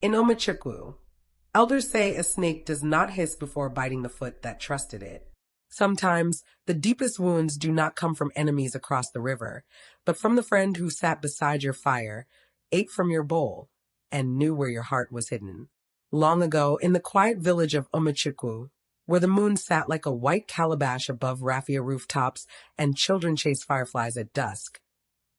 In Umuchukwu, elders say a snake does not hiss before biting the foot that trusted it. Sometimes, the deepest wounds do not come from enemies across the river, but from the friend who sat beside your fire, ate from your bowl, and knew where your heart was hidden. Long ago, in the quiet village of Umuchukwu, where the moon sat like a white calabash above raffia rooftops and children chased fireflies at dusk,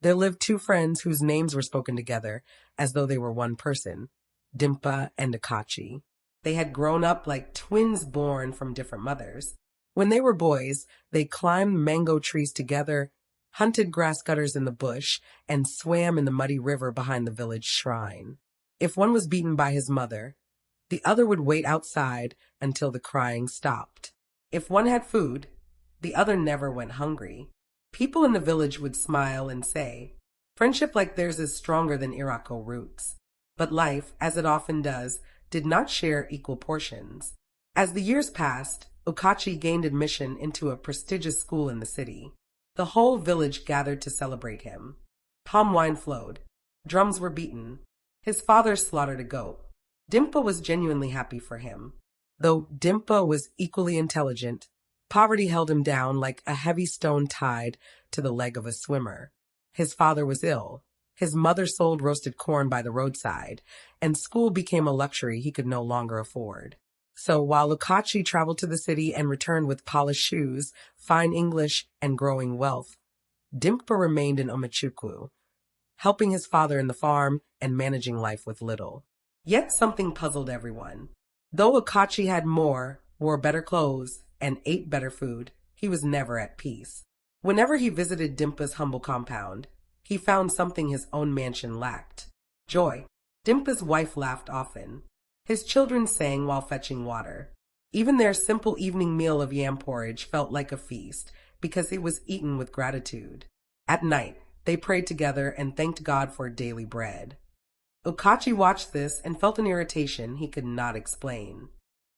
there lived two friends whose names were spoken together as though they were one person, Dimkpa and Ukachi. They had grown up like twins born from different mothers. When they were boys, they climbed mango trees together, hunted grass cutters in the bush, and swam in the muddy river behind the village shrine. If one was beaten by his mother, the other would wait outside until the crying stopped. If one had food, the other never went hungry. People in the village would smile and say, "Friendship like theirs is stronger than Irako roots." But life, as it often does, did not share equal portions. As the years passed, Ukachi gained admission into a prestigious school in the city. The whole village gathered to celebrate him. Palm wine flowed. Drums were beaten. His father slaughtered a goat. Dimkpa was genuinely happy for him. Though Dimkpa was equally intelligent, poverty held him down like a heavy stone tied to the leg of a swimmer. His father was ill. His mother sold roasted corn by the roadside, and school became a luxury he could no longer afford. So while Ukachi traveled to the city and returned with polished shoes, fine English, and growing wealth, Dimkpa remained in Umuchukwu, helping his father in the farm and managing life with little. Yet something puzzled everyone. Though Ukachi had more, wore better clothes, and ate better food, he was never at peace. Whenever he visited Dimkpa's humble compound, he found something his own mansion lacked: joy. Dimkpa's wife laughed often. His children sang while fetching water. Even their simple evening meal of yam porridge felt like a feast because it was eaten with gratitude. At night, they prayed together and thanked God for daily bread. Ukachi watched this and felt an irritation he could not explain.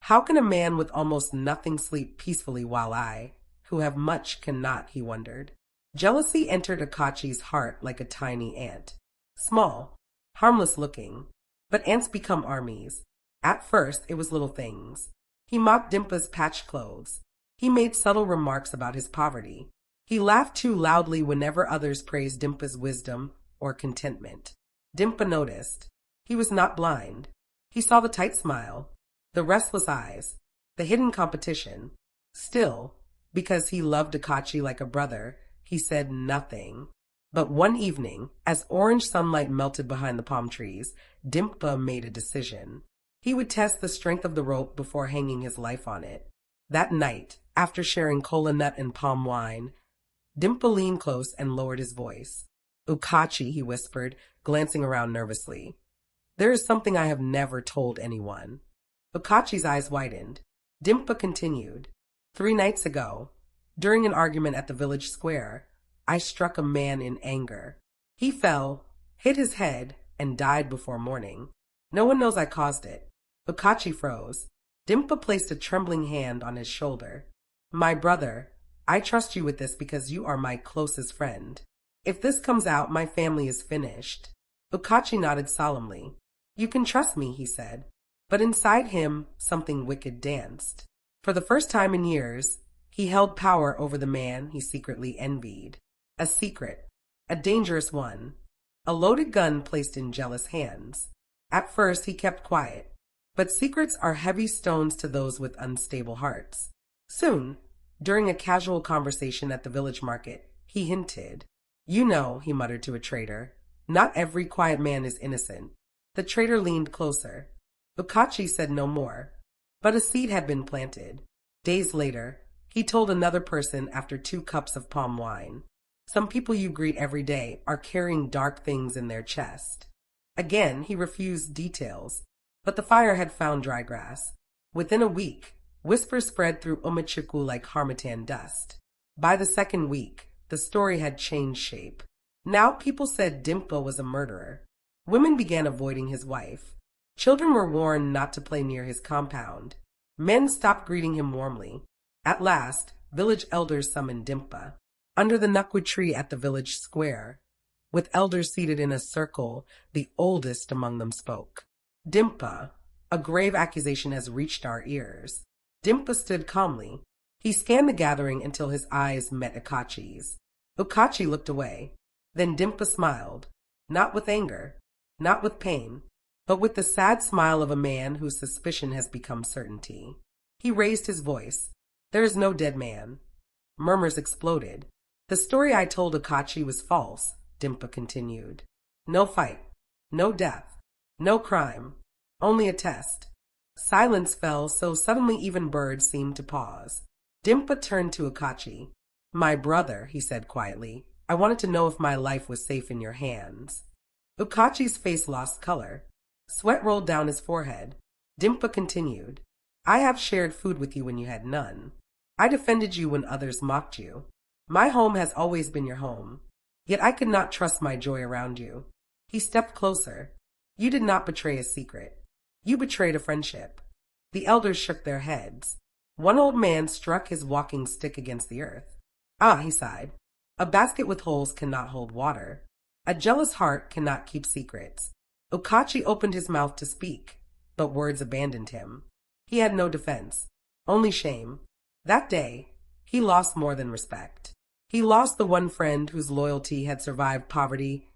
How can a man with almost nothing sleep peacefully while I, who have much, cannot, he wondered. Jealousy entered Ukachi's heart like a tiny ant. Small, harmless looking, but ants become armies. At first, it was little things. He mocked Dimkpa's patched clothes. He made subtle remarks about his poverty. He laughed too loudly whenever others praised Dimkpa's wisdom or contentment. Dimkpa noticed. He was not blind. He saw the tight smile, the restless eyes, the hidden competition. Still, because he loved Ukachi like a brother, he said nothing. But one evening, as orange sunlight melted behind the palm trees, Dimkpa made a decision. He would test the strength of the rope before hanging his life on it. That night, after sharing kola nut and palm wine, Dimkpa leaned close and lowered his voice. "Ukachi," he whispered, glancing around nervously. "There is something I have never told anyone." Ukachi's eyes widened. Dimkpa continued. 3 nights ago, during an argument at the village square, I struck a man in anger. He fell, hit his head, and died before morning. No one knows I caused it. Ukachi froze. Dimkpa placed a trembling hand on his shoulder. "My brother, I trust you with this because you are my closest friend. If this comes out, my family is finished." Ukachi nodded solemnly. "You can trust me," he said. But inside him, something wicked danced. For the first time in years, he held power over the man he secretly envied. A secret, a dangerous one, a loaded gun placed in jealous hands. At first, he kept quiet. But secrets are heavy stones to those with unstable hearts. Soon, during a casual conversation at the village market, he hinted. "You know," he muttered to a trader, "not every quiet man is innocent." The trader leaned closer. Ukachi said no more, but a seed had been planted. Days later, he told another person after 2 cups of palm wine, "Some people you greet every day are carrying dark things in their chest." Again, he refused details, but the fire had found dry grass. Within a week, whispers spread through Umuchukwu like harmattan dust. By the 2nd week, the story had changed shape. Now people said Dimkpa was a murderer. Women began avoiding his wife. Children were warned not to play near his compound. Men stopped greeting him warmly. At last, village elders summoned Dimkpa. Under the knukwood tree at the village square, with elders seated in a circle, the oldest among them spoke. Dimkpa, a grave accusation has reached our ears. Dimkpa stood calmly. He scanned the gathering until his eyes met Ukachi's. Ukachi looked away. Then Dimkpa smiled, not with anger, not with pain, but with the sad smile of a man whose suspicion has become certainty. He raised his voice. There is no dead man. Murmurs exploded. The story I told Ukachi was false, Dimkpa continued. No fight, no death, no crime, only a test. Silence fell so suddenly even birds seemed to pause. Dimkpa turned to Ukachi. My brother, he said quietly, I wanted to know if my life was safe in your hands. Ukachi's face lost color. Sweat rolled down his forehead. Dimkpa continued. I have shared food with you when you had none. I defended you when others mocked you. My home has always been your home. Yet I could not trust my joy around you. He stepped closer. You did not betray a secret. You betrayed a friendship. The elders shook their heads. One old man struck his walking stick against the earth. Ah, he sighed. A basket with holes cannot hold water. A jealous heart cannot keep secrets. Ukachi opened his mouth to speak, but words abandoned him. He had no defense, only shame. That day, he lost more than respect. He lost the one friend whose loyalty had survived poverty,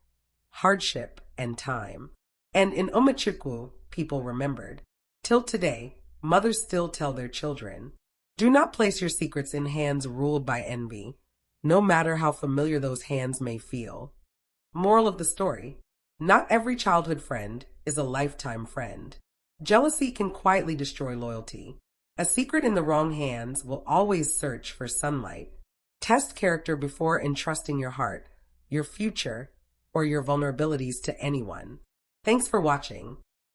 hardship, and time. And in Umuchukwu, people remembered. Till today, mothers still tell their children, do not place your secrets in hands ruled by envy, no matter how familiar those hands may feel. Moral of the story, not every childhood friend is a lifetime friend. Jealousy can quietly destroy loyalty. A secret in the wrong hands will always search for sunlight. Test character before entrusting your heart, your future, or your vulnerabilities to anyone. Thanks for watching.